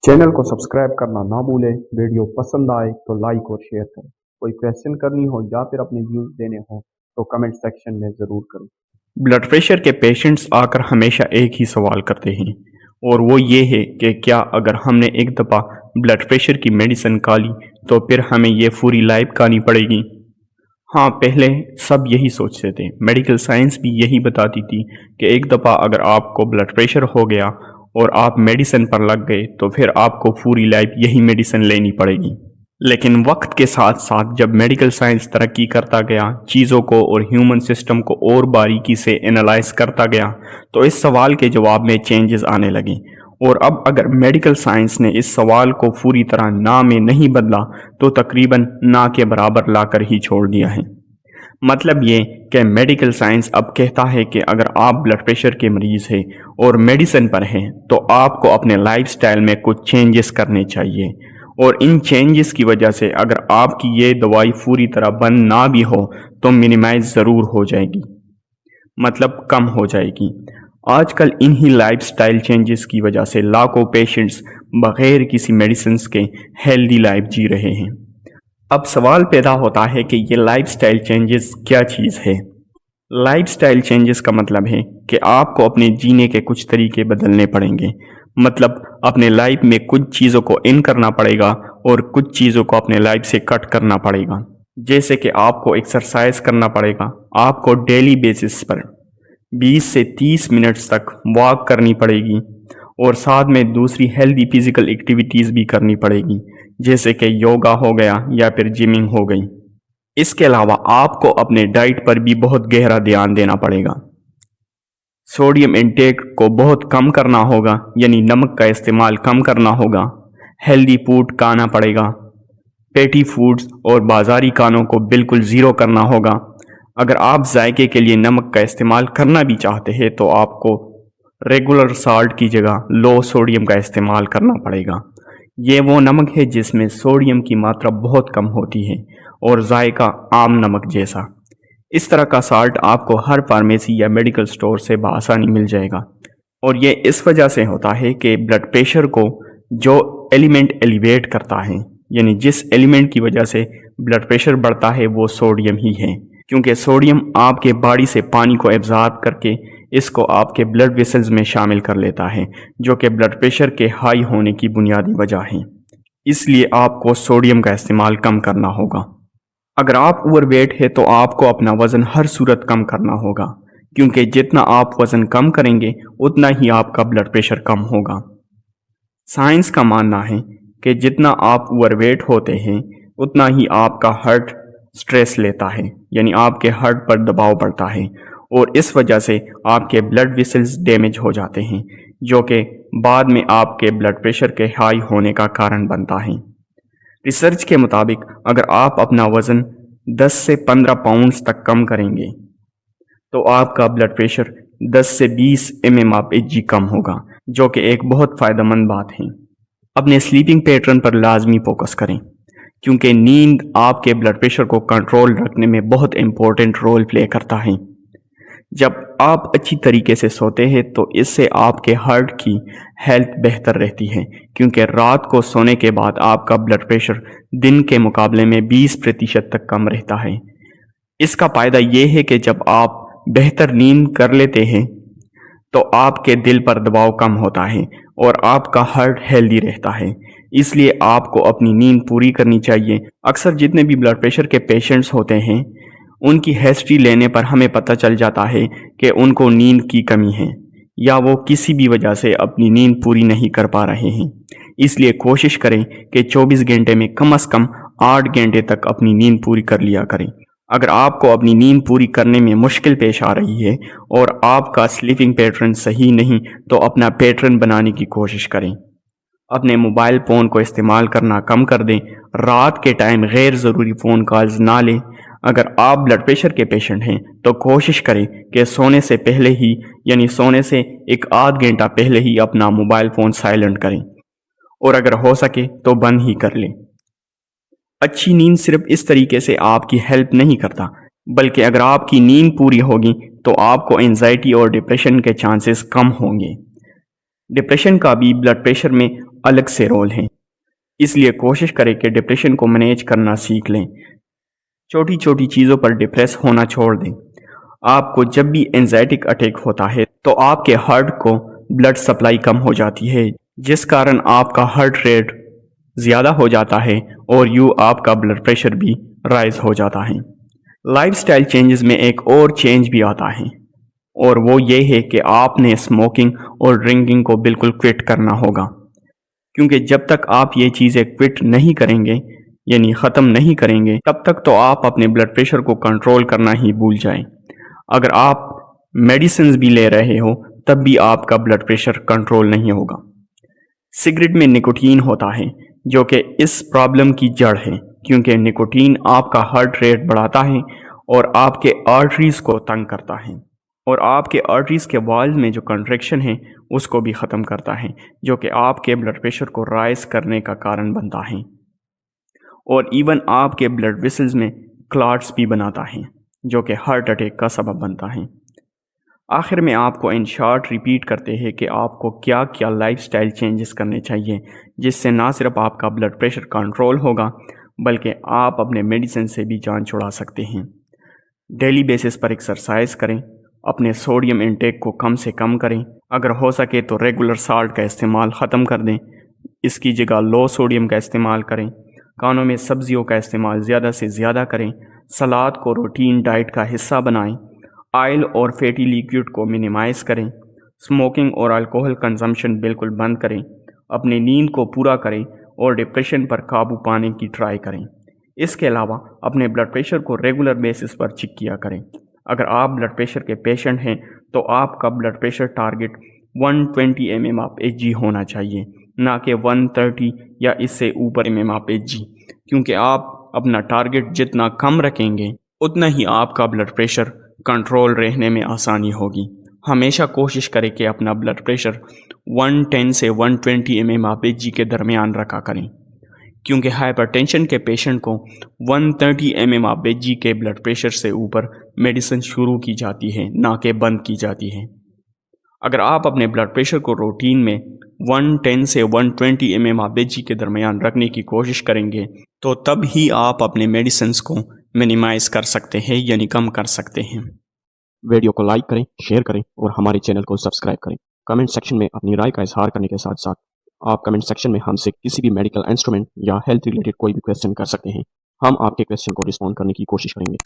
Channel को subscribe करना ना भूलें। वीडियो पसंद आए तो लाइक और शेयर करें। कोई क्वेश्चन करनी हो या फिर अपने व्यूज देने हो तो कमेंट सेक्शन में ज़रूर करें। ब्लड प्रेशर के पेशेंट्स आकर हमेशा एक ही सवाल करते हैं और वो ये है कि क्या अगर हमने एक दफ़ा ब्लड प्रेशर की मेडिसिन खा ली तो फिर हमें ये पूरी लाइफ खानी पड़ेगी। हाँ, पहले सब यही सोचते थे। मेडिकल साइंस भी यही बताती थी कि एक दफ़ा अगर आपको ब्लड प्रेशर हो गया और आप मेडिसिन पर लग गए तो फिर आपको पूरी लाइफ यही मेडिसिन लेनी पड़ेगी। लेकिन वक्त के साथ साथ जब मेडिकल साइंस तरक्की करता गया, चीज़ों को और ह्यूमन सिस्टम को और बारीकी से एनालाइज करता गया, तो इस सवाल के जवाब में चेंजेस आने लगे। और अब अगर मेडिकल साइंस ने इस सवाल को पूरी तरह ना में नहीं बदला तो तकरीबन ना के बराबर लाकर ही छोड़ दिया है। मतलब ये कि मेडिकल साइंस अब कहता है कि अगर आप ब्लड प्रेशर के मरीज़ हैं और मेडिसिन पर हैं तो आपको अपने लाइफस्टाइल में कुछ चेंजेस करने चाहिए, और इन चेंजेस की वजह से अगर आपकी ये दवाई पूरी तरह बंद ना भी हो तो मिनिमाइज ज़रूर हो जाएगी, मतलब कम हो जाएगी। आजकल इन्हीं लाइफस्टाइल चेंजेस की वजह से लाखों पेशेंट्स बगैर किसी मेडिसिन के हेल्दी लाइफ जी रहे हैं। अब सवाल पैदा होता है कि ये लाइफस्टाइल चेंजेस क्या चीज़ है। लाइफस्टाइल चेंजेस का मतलब है कि आपको अपने जीने के कुछ तरीके बदलने पड़ेंगे। मतलब अपने लाइफ में कुछ चीज़ों को इन करना पड़ेगा और कुछ चीज़ों को अपने लाइफ से कट करना पड़ेगा। जैसे कि आपको एक्सरसाइज करना पड़ेगा, आपको डेली बेसिस पर 20 से 30 मिनट्स तक वॉक करनी पड़ेगी, और साथ में दूसरी हेल्दी फिजिकल एक्टिविटीज़ भी करनी पड़ेगी, जैसे कि योगा हो गया या फिर जिमिंग हो गई। इसके अलावा आपको अपने डाइट पर भी बहुत गहरा ध्यान देना पड़ेगा। सोडियम इंटेक को बहुत कम करना होगा, यानी नमक का इस्तेमाल कम करना होगा। हेल्दी फूड खाना पड़ेगा। पैटी फूड्स और बाज़ारी खानों को बिल्कुल ज़ीरो करना होगा। अगर आप जायके के लिए नमक का इस्तेमाल करना भी चाहते हैं तो आपको रेगुलर साल्ट की जगह लो सोडियम का इस्तेमाल करना पड़ेगा। ये वो नमक है जिसमें सोडियम की मात्रा बहुत कम होती है और जायका आम नमक जैसा। इस तरह का साल्ट आपको हर फार्मेसी या मेडिकल स्टोर से बआसानी मिल जाएगा, और ये इस वजह से होता है कि ब्लड प्रेशर को जो एलिमेंट एलिवेट करता है, यानी जिस एलिमेंट की वजह से ब्लड प्रेशर बढ़ता है, वो सोडियम ही है। क्योंकि सोडियम आपके बॉडी से पानी को एब्जॉर्ब करके इसको आपके ब्लड वेसल्स में शामिल कर लेता है, जो कि ब्लड प्रेशर के हाई होने की बुनियादी वजह है। इसलिए आपको सोडियम का इस्तेमाल कम करना होगा। अगर आप ओवरवेट है तो आपको अपना वज़न हर सूरत कम करना होगा, क्योंकि जितना आप वज़न कम करेंगे उतना ही आपका ब्लड प्रेशर कम होगा। साइंस का मानना है कि जितना आप ओवरवेट होते हैं उतना ही आपका हार्ट स्ट्रेस लेता है, यानी आपके हार्ट पर दबाव बढ़ता है, और इस वजह से आपके ब्लड वेसल्स डैमेज हो जाते हैं, जो कि बाद में आपके ब्लड प्रेशर के हाई होने का कारण बनता है। रिसर्च के मुताबिक अगर आप अपना वज़न 10 से 15 पाउंड्स तक कम करेंगे तो आपका ब्लड प्रेशर 10 से 20 mmHg कम होगा, जो कि एक बहुत फ़ायदेमंद बात है। अपने स्लीपिंग पैटर्न पर लाजमी फोकस करें, क्योंकि नींद आपके ब्लड प्रेशर को कंट्रोल रखने में बहुत इम्पोर्टेंट रोल प्ले करता है। जब आप अच्छी तरीके से सोते हैं तो इससे आपके हार्ट की हेल्थ बेहतर रहती है, क्योंकि रात को सोने के बाद आपका ब्लड प्रेशर दिन के मुकाबले में 20% तक कम रहता है। इसका फ़ायदा ये है कि जब आप बेहतर नींद कर लेते हैं तो आपके दिल पर दबाव कम होता है और आपका हार्ट हेल्दी रहता है। इसलिए आपको अपनी नींद पूरी करनी चाहिए। अक्सर जितने भी ब्लड प्रेशर के पेशेंट्स होते हैं उनकी हिस्ट्री लेने पर हमें पता चल जाता है कि उनको नींद की कमी है या वो किसी भी वजह से अपनी नींद पूरी नहीं कर पा रहे हैं। इसलिए कोशिश करें कि 24 घंटे में कम से कम 8 घंटे तक अपनी नींद पूरी कर लिया करें। अगर आपको अपनी नींद पूरी करने में मुश्किल पेश आ रही है और आपका स्लीपिंग पैटर्न सही नहीं, तो अपना पैटर्न बनाने की कोशिश करें। अपने मोबाइल फ़ोन को इस्तेमाल करना कम कर दें। रात के टाइम गैर ज़रूरी फ़ोन कॉल्स ना लें। अगर आप ब्लड प्रेशर के पेशेंट हैं तो कोशिश करें कि सोने से पहले ही, यानी सोने से एक आध घंटा पहले ही अपना मोबाइल फ़ोन साइलेंट करें, और अगर हो सके तो बंद ही कर लें। अच्छी नींद सिर्फ इस तरीके से आपकी हेल्प नहीं करता, बल्कि अगर आपकी नींद पूरी होगी तो आपको एंजाइटी और डिप्रेशन के चांसेस कम होंगे। डिप्रेशन का भी ब्लड प्रेशर में अलग से रोल हैं। इसलिए कोशिश करें कि डिप्रेशन को मैनेज करना सीख लें। छोटी छोटी चीज़ों पर डिप्रेस होना छोड़ दें। आपको जब भी एंजाइटिक अटैक होता है तो आपके हार्ट को ब्लड सप्लाई कम हो जाती है, जिस कारण आपका हार्ट रेट ज़्यादा हो जाता है और आपका ब्लड प्रेशर भी राइज हो जाता है। लाइफस्टाइल चेंजेस में एक और चेंज भी आता है और वो ये है कि आपने स्मोकिंग और ड्रिंकिंग को बिल्कुल क्विट करना होगा, क्योंकि जब तक आप ये चीज़ें क्विट नहीं करेंगे यानी ख़त्म नहीं करेंगे तब तक तो आप अपने ब्लड प्रेशर को कंट्रोल करना ही भूल जाएं। अगर आप मेडिसिन भी ले रहे हो तब भी आपका ब्लड प्रेशर कंट्रोल नहीं होगा। सिगरेट में निकोटीन होता है जो कि इस प्रॉब्लम की जड़ है, क्योंकि निकोटीन आपका हार्ट रेट बढ़ाता है और आपके आर्टरीज को तंग करता है और आपके आर्टरीज के वॉल में जो कंट्रैक्शन है उसको भी ख़त्म करता है, जो कि आपके ब्लड प्रेशर को राइज करने का कारण बनता है और इवन आपके ब्लड वेसल्स में क्लॉट्स भी बनाता है, जो कि हार्ट अटैक का सबब बनता है। आखिर में आपको इन शॉर्ट रिपीट करते हैं कि आपको क्या क्या लाइफस्टाइल चेंजेस करने चाहिए, जिससे ना सिर्फ आपका ब्लड प्रेशर कंट्रोल होगा बल्कि आप अपने मेडिसिन से भी जान छुड़ा सकते हैं। डेली बेसिस पर एक्सरसाइज करें, अपने सोडियम इंटेक को कम से कम करें, अगर हो सके तो रेगुलर साल्ट का इस्तेमाल ख़त्म कर दें, इसकी जगह लो सोडियम का इस्तेमाल करें। खानों में सब्जियों का इस्तेमाल ज़्यादा से ज़्यादा करें। सलाद को रूटीन डाइट का हिस्सा बनाएं। ऑयल और फैटी लिक्विड को मिनिमाइज़ करें। स्मोकिंग और अल्कोहल कंजम्पशन बिल्कुल बंद करें। अपनी नींद को पूरा करें और डिप्रेशन पर काबू पाने की ट्राई करें। इसके अलावा अपने ब्लड प्रेशर को रेगुलर बेसिस पर चेक किया करें। अगर आप ब्लड प्रेशर के पेशेंट हैं तो आपका ब्लड प्रेशर टारगेट 120 mm/Hg होना चाहिए, ना कि 130 या इससे ऊपर mm/Hg, क्योंकि आप अपना टारगेट जितना कम रखेंगे उतना ही आपका ब्लड प्रेशर कंट्रोल रहने में आसानी होगी। हमेशा कोशिश करें कि अपना ब्लड प्रेशर 110 से 120 mm/Hg के दरमियान रखा करें, क्योंकि हाइपरटेंशन के पेशेंट को 130 mm/Hg के ब्लड प्रेशर से ऊपर मेडिसिन शुरू की जाती है, ना कि बंद की जाती है। अगर आप अपने ब्लड प्रेशर को रूटीन में 110 से 120 mm/Hg के दरमियान रखने की कोशिश करेंगे तो तब ही आप अपने मेडिसिन को मिनिमाइज़ कर सकते हैं यानी कम कर सकते हैं। वीडियो को लाइक करें, शेयर करें और हमारे चैनल को सब्सक्राइब करें। कमेंट सेक्शन में अपनी राय का इजहार करने के साथ साथ आप कमेंट सेक्शन में हमसे किसी भी मेडिकल इंस्ट्रूमेंट या हेल्थ रिलेटेड कोई भी क्वेश्चन कर सकते हैं। हम आपके क्वेश्चन को रिस्पॉन्ड करने की कोशिश करेंगे।